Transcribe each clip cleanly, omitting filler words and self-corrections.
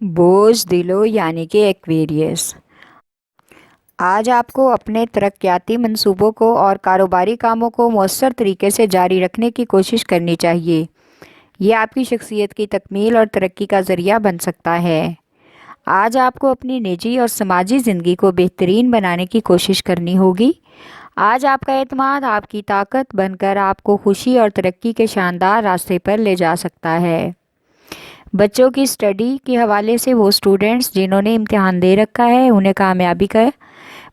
بوجھ دلو یعنی کہ ایکویریس۔ آج آپ کو اپنے ترقیاتی منصوبوں کو اور کاروباری کاموں کو مؤثر طریقے سے جاری رکھنے کی کوشش کرنی چاہیے۔ یہ آپ کی شخصیت کی تکمیل اور ترقی کا ذریعہ بن سکتا ہے۔ آج آپ کو اپنی نجی اور سماجی زندگی کو بہترین بنانے کی کوشش کرنی ہوگی۔ آج آپ کا اعتماد آپ کی طاقت بن کر آپ کو خوشی اور ترقی کے شاندار راستے پر لے جا سکتا ہے۔ بچوں کی اسٹڈی کے حوالے سے وہ اسٹوڈنٹس جنہوں نے امتحان دے رکھا ہے انہیں کامیابی کا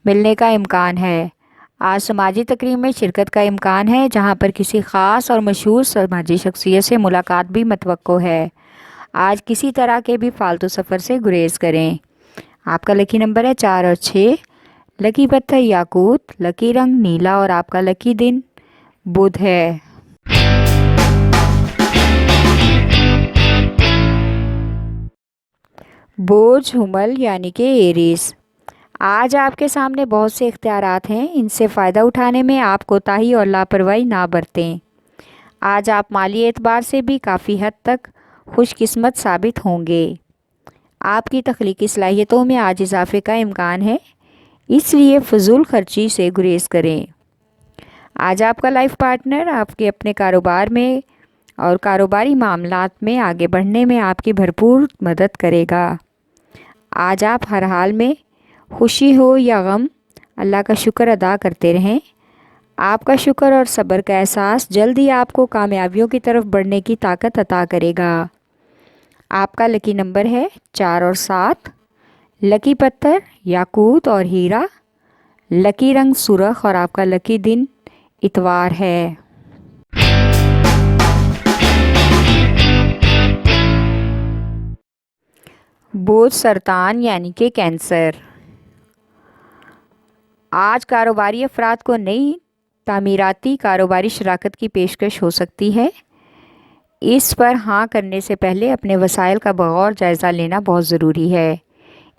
ملنے کا امکان ہے۔ آج سماجی تقریب میں شرکت کا امکان ہے جہاں پر کسی خاص اور مشہور سماجی شخصیت سے ملاقات بھی متوقع ہے۔ آج کسی طرح کے بھی فالتو سفر سے گریز کریں۔ آپ کا لکی نمبر ہے 4 اور 6۔ لکی پتھر یاقوت، لکی رنگ نیلا اور آپ کا لکی دن بدھ ہے۔ بوجھ حمل یعنی کہ ایریز۔ آج آپ کے سامنے بہت سے اختیارات ہیں، ان سے فائدہ اٹھانے میں آپ کوتاہی اور لاپرواہی نہ برتیں۔ آج آپ مالی اعتبار سے بھی کافی حد تک خوش قسمت ثابت ہوں گے۔ آپ کی تخلیقی صلاحیتوں میں آج اضافے کا امکان ہے، اس لیے فضول خرچی سے گریز کریں۔ آج آپ کا لائف پارٹنر آپ کے اپنے کاروبار میں اور کاروباری معاملات میں آگے بڑھنے میں آپ کی بھرپور مدد کرے گا۔ آج آپ ہر حال میں خوشی ہو یا غم اللہ کا شکر ادا کرتے رہیں۔ آپ کا شکر اور صبر کا احساس جلد ہی آپ کو کامیابیوں کی طرف بڑھنے کی طاقت عطا کرے گا۔ آپ کا لکی نمبر ہے 4 اور 7۔ لکی پتھر یاقوت اور ہیرا، لکی رنگ سرخ اور آپ کا لکی دن اتوار ہے۔ بوجھ سرطان یعنی کہ کینسر۔ آج کاروباری افراد کو نئی تعمیراتی کاروباری شراکت کی پیشکش ہو سکتی ہے۔ اس پر ہاں کرنے سے پہلے اپنے وسائل کا بغور جائزہ لینا بہت ضروری ہے۔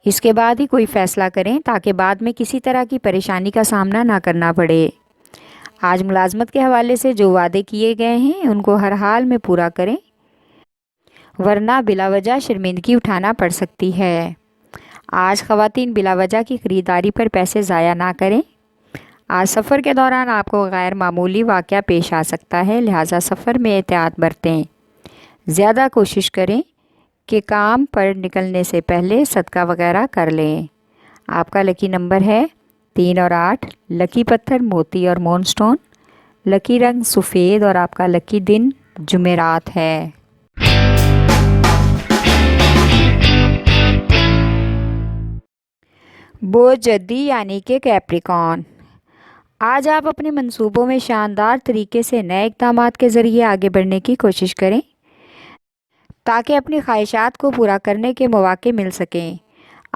اس کے بعد ہی کوئی فیصلہ کریں تاکہ بعد میں کسی طرح کی پریشانی کا سامنا نہ کرنا پڑے۔ آج ملازمت کے حوالے سے جو وعدے کیے گئے ہیں ان کو ہر حال میں پورا کریں، ورنہ بلا وجہ شرمندگی اٹھانا پڑ سکتی ہے۔ آج خواتین بلا وجہ کی خریداری پر پیسے ضائع نہ کریں۔ آج سفر کے دوران آپ کو غیر معمولی واقعہ پیش آ سکتا ہے، لہٰذا سفر میں احتیاط برتیں۔ زیادہ کوشش کریں کہ کام پر نکلنے سے پہلے صدقہ وغیرہ کر لیں۔ آپ کا لکی نمبر ہے 3 اور 8۔ لکی پتھر موتی اور مون سٹون، لکی رنگ سفید اور آپ کا لکی دن جمعرات ہے۔ بوجھ جدی یعنی کہ کیپریکارن۔ آج آپ اپنے منصوبوں میں شاندار طریقے سے نئے اقدامات کے ذریعے آگے بڑھنے کی کوشش کریں تاکہ اپنی خواہشات کو پورا کرنے کے مواقع مل سکیں۔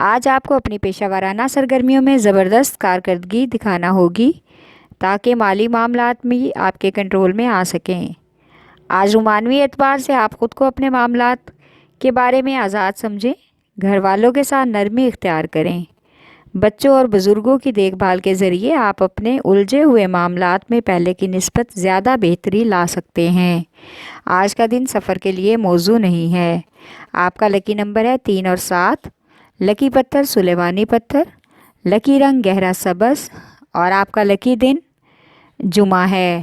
آج آپ کو اپنی پیشہ ورانہ سرگرمیوں میں زبردست کارکردگی دکھانا ہوگی تاکہ مالی معاملات بھی آپ کے کنٹرول میں آ سکیں۔ آج رومانوی اعتبار سے آپ خود کو اپنے معاملات کے بارے میں آزاد سمجھیں۔ گھر والوں کے ساتھ نرمی اختیار کریں۔ بچوں اور بزرگوں کی دیکھ بھال کے ذریعے آپ اپنے الجھے ہوئے معاملات میں پہلے کی نسبت زیادہ بہتری لا سکتے ہیں۔ آج کا دن سفر کے لیے موزوں نہیں ہے۔ آپ کا لکی نمبر ہے 3 اور 7۔ لکی پتھر سلیمانی پتھر، لکی رنگ گہرا سبز اور آپ کا لکی دن جمعہ ہے۔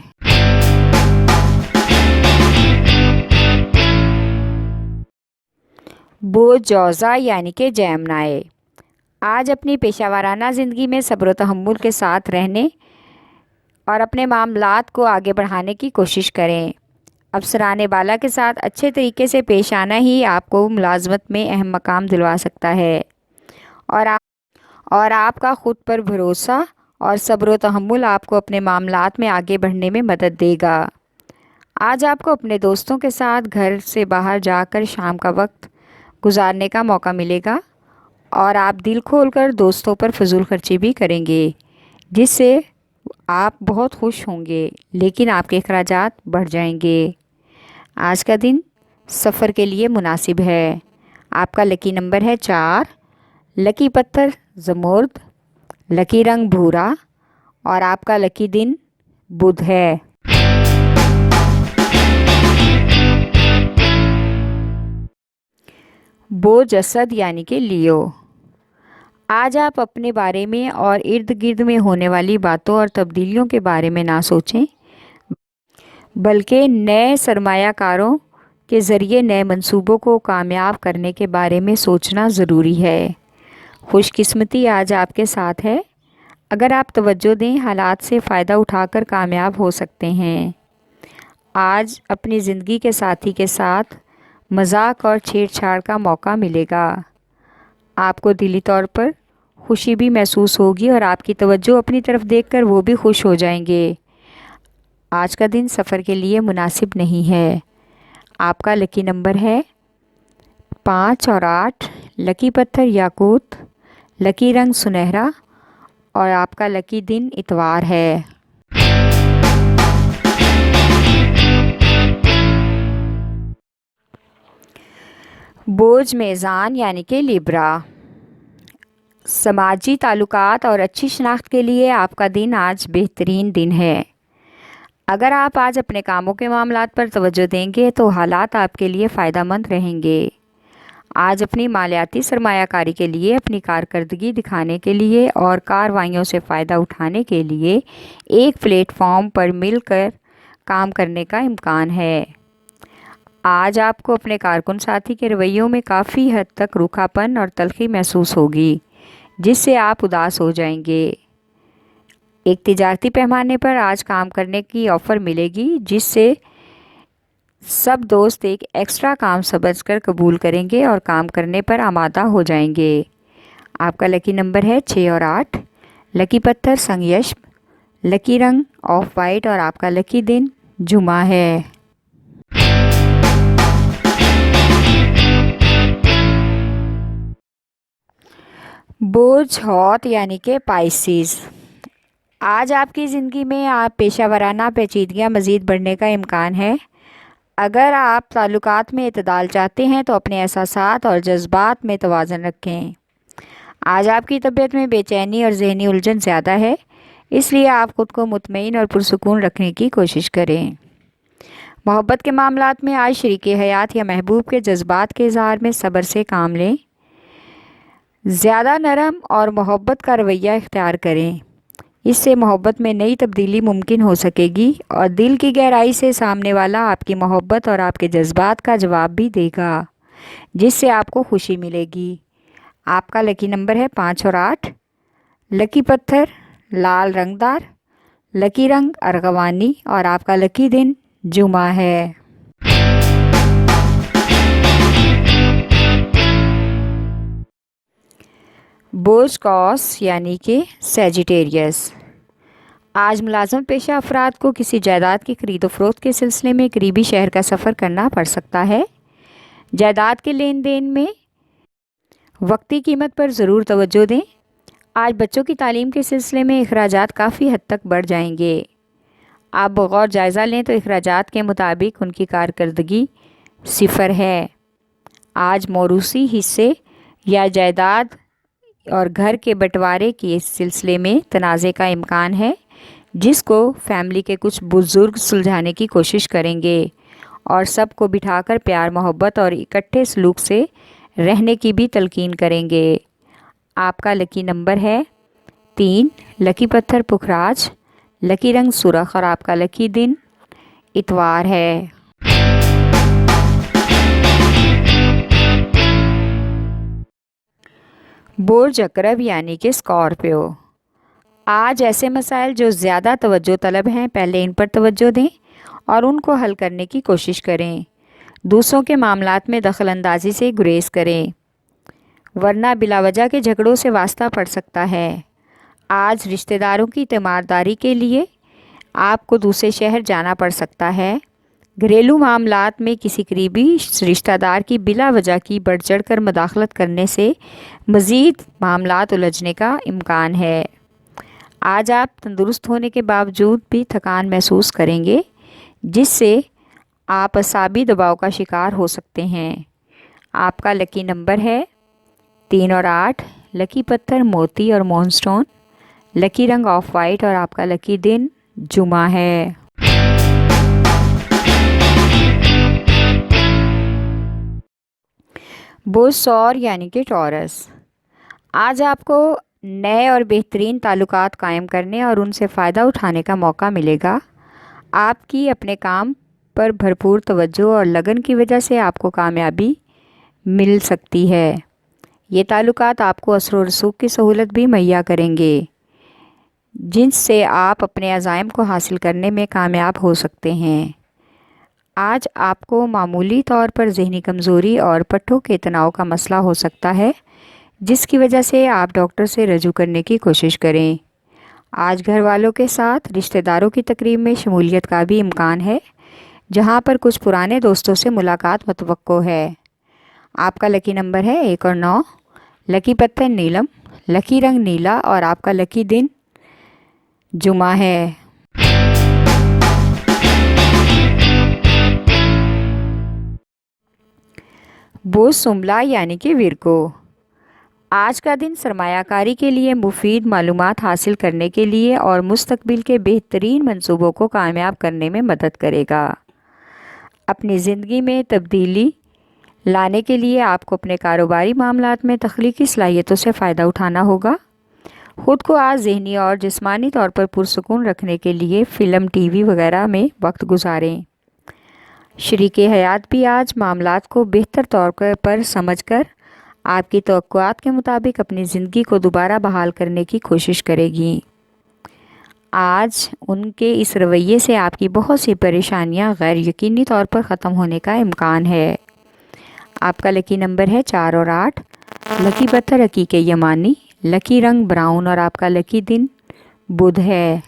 بوجھ جوزا یعنی کہ جیمنائے۔ آج اپنی پیشہ ورانہ زندگی میں صبر و تحمل کے ساتھ رہنے اور اپنے معاملات کو آگے بڑھانے کی کوشش کریں۔ افسران بالا کے ساتھ اچھے طریقے سے پیش آنا ہی آپ کو ملازمت میں اہم مقام دلوا سکتا ہے، اور آپ کا خود پر بھروسہ اور صبر و تحمل آپ کو اپنے معاملات میں آگے بڑھنے میں مدد دے گا۔ آج آپ کو اپنے دوستوں کے ساتھ گھر سے باہر جا کر شام کا وقت گزارنے کا موقع ملے گا اور آپ دل کھول کر دوستوں پر فضول خرچی بھی کریں گے، جس سے آپ بہت خوش ہوں گے لیکن آپ کے اخراجات بڑھ جائیں گے۔ آج کا دن سفر کے لیے مناسب ہے۔ آپ کا لکی نمبر ہے 4۔ لکی پتھر زمرد، لکی رنگ بھورا اور آپ کا لکی دن بدھ ہے۔ بوجھ اسد یعنی کہ لیو، آج آپ اپنے بارے میں اور ارد گرد میں ہونے والی باتوں اور تبدیلیوں کے بارے میں نہ سوچیں، بلکہ نئے سرمایہ کاروں کے ذریعے نئے منصوبوں کو کامیاب کرنے کے بارے میں سوچنا ضروری ہے۔ خوش قسمتی آج آپ کے ساتھ ہے۔ اگر آپ توجہ دیں، حالات سے فائدہ اٹھا کر کامیاب ہو سکتے ہیں۔ آج اپنی زندگی کے ساتھی کے ساتھ مذاق اور چھیڑ چھاڑ کا موقع ملے گا۔ آپ کو دلی طور پر خوشی بھی محسوس ہوگی اور آپ کی توجہ اپنی طرف دیکھ کر وہ بھی خوش ہو جائیں گے۔ آج کا دن سفر کے لیے مناسب نہیں ہے۔ آپ کا لکی نمبر ہے 5 اور 8، لکی پتھر یاقوت، لکی رنگ سنہرا اور آپ کا لکی دن اتوار ہے۔ بوجھ میزان یعنی کہ لیبرا، سماجی تعلقات اور اچھی شناخت کے لیے آپ کا دن آج بہترین دن ہے۔ اگر آپ آج اپنے کاموں کے معاملات پر توجہ دیں گے تو حالات آپ کے لیے فائدہ مند رہیں گے۔ آج اپنی مالیاتی سرمایہ کاری کے لیے، اپنی کارکردگی دکھانے کے لیے اور کارروائیوں سے فائدہ اٹھانے کے لیے ایک پلیٹ فارم پر مل کر کام کرنے کا امکان ہے۔ آج آپ کو اپنے کارکن ساتھی کے رویوں میں کافی حد تک روکھا پن اور تلخی محسوس ہوگی، جس سے آپ اداس ہو جائیں گے۔ ایک تجارتی پیمانے پر آج کام کرنے کی آفر ملے گی، جس سے سب دوست ایک ایکسٹرا کام سمجھ کر قبول کریں گے اور کام کرنے پر آمادہ ہو جائیں گے۔ آپ کا لکی نمبر ہے 6 اور 8، لکی پتھر سنگیشم، لکی رنگ آف وائٹ اور آپ کا لکی دن جمعہ ہے۔ بوجھ حوت یعنی کہ پائسیز، آج آپ کی زندگی میں آپ پیشہ ورانہ پیچیدگیاں مزید بڑھنے کا امکان ہے۔ اگر آپ تعلقات میں اعتدال چاہتے ہیں تو اپنے احساسات اور جذبات میں توازن رکھیں۔ آج آپ کی طبیعت میں بے چینی اور ذہنی الجھن زیادہ ہے، اس لیے آپ خود کو مطمئن اور پرسکون رکھنے کی کوشش کریں۔ محبت کے معاملات میں آج شریک حیات یا محبوب کے جذبات کے اظہار میں صبر سے کام لیں۔ زیادہ نرم اور محبت کا رویہ اختیار کریں، اس سے محبت میں نئی تبدیلی ممکن ہو سکے گی اور دل کی گہرائی سے سامنے والا آپ کی محبت اور آپ کے جذبات کا جواب بھی دے گا، جس سے آپ کو خوشی ملے گی۔ آپ کا لکی نمبر ہے 5 اور 8، لکی پتھر لال رنگدار، لکی رنگ ارغوانی اور آپ کا لکی دن جمعہ ہے۔ بوجھ قوس یعنی کہ سیجیٹیریس، آج ملازمت پیشہ افراد کو کسی جائیداد کی خرید و فروخت کے سلسلے میں قریبی شہر کا سفر کرنا پڑ سکتا ہے۔ جائیداد کے لین دین میں وقتی قیمت پر ضرور توجہ دیں۔ آج بچوں کی تعلیم کے سلسلے میں اخراجات کافی حد تک بڑھ جائیں گے۔ آپ بغور جائزہ لیں تو اخراجات کے مطابق ان کی کارکردگی 0 ہے۔ آج موروثی حصے یا جائیداد اور گھر کے بٹوارے کے سلسلے میں تنازع کا امکان ہے، جس کو فیملی کے کچھ بزرگ سلجھانے کی کوشش کریں گے اور سب کو بٹھا کر پیار محبت اور اکٹھے سلوک سے رہنے کی بھی تلقین کریں گے۔ آپ کا لکی نمبر ہے 3، لکی پتھر پکھراج، لکی رنگ سرخ اور آپ کا لکی دن اتوار ہے۔ برج عقرب یعنی کہ اسکارپیو، آج ایسے مسائل جو زیادہ توجہ طلب ہیں پہلے ان پر توجہ دیں اور ان کو حل کرنے کی کوشش کریں۔ دوسروں کے معاملات میں دخل اندازی سے گریز کریں، ورنہ بلا وجہ کے جھگڑوں سے واسطہ پڑ سکتا ہے۔ آج رشتہ داروں کی تیمارداری کے لیے آپ کو دوسرے شہر جانا پڑ سکتا ہے۔ گھریلو معاملات میں کسی قریبی رشتہ دار کی بلا وجہ کی بڑھ چڑھ کر مداخلت کرنے سے مزید معاملات الجھنے کا امکان ہے۔ آج آپ تندرست ہونے کے باوجود بھی تھکان محسوس کریں گے، جس سے آپ اعصابی دباؤ کا شکار ہو سکتے ہیں۔ آپ کا لکی نمبر ہے 3 اور 8، لکی پتھر موتی اور مون سٹون، لکی رنگ آف وائٹ اور آپ کا لکی دن جمعہ ہے۔ بوس اور یعنی کہ ٹورس، آج آپ کو نئے اور بہترین تعلقات قائم کرنے اور ان سے فائدہ اٹھانے کا موقع ملے گا۔ آپ کی اپنے کام پر بھرپور توجہ اور لگن کی وجہ سے آپ کو کامیابی مل سکتی ہے۔ یہ تعلقات آپ کو اثر و رسوخ کی سہولت بھی مہیا کریں گے، جن سے آپ اپنے عزائم کو حاصل کرنے میں کامیاب ہو سکتے ہیں۔ آج آپ کو معمولی طور پر ذہنی کمزوری اور پٹھوں کے تناؤ کا مسئلہ ہو سکتا ہے، جس کی وجہ سے آپ ڈاکٹر سے رجوع کرنے کی کوشش کریں۔ آج گھر والوں کے ساتھ رشتہ داروں کی تقریب میں شمولیت کا بھی امکان ہے، جہاں پر کچھ پرانے دوستوں سے ملاقات متوقع ہے۔ آپ کا لکی نمبر ہے 1 اور 9، لکی پتھر نیلم، لکی رنگ نیلا اور آپ کا لکی دن جمعہ ہے۔ بوس سمبلا یعنی کہ ورگو، آج کا دن سرمایہ کاری کے لیے مفید معلومات حاصل کرنے کے لیے اور مستقبل کے بہترین منصوبوں کو کامیاب کرنے میں مدد کرے گا۔ اپنی زندگی میں تبدیلی لانے کے لیے آپ کو اپنے کاروباری معاملات میں تخلیقی صلاحیتوں سے فائدہ اٹھانا ہوگا۔ خود کو آج ذہنی اور جسمانی طور پر پرسکون رکھنے کے لیے فلم، ٹی وی وغیرہ میں وقت گزاریں۔ شریک حیات بھی آج معاملات کو بہتر طور پر سمجھ کر آپ کی توقعات کے مطابق اپنی زندگی کو دوبارہ بحال کرنے کی کوشش کرے گی۔ آج ان کے اس رویے سے آپ کی بہت سی پریشانیاں غیر یقینی طور پر ختم ہونے کا امکان ہے۔ آپ کا لکی نمبر ہے 4 اور 8، لکی پتھر حقیقی یمانی، لکی رنگ براؤن اور آپ کا لکی دن بدھ ہے۔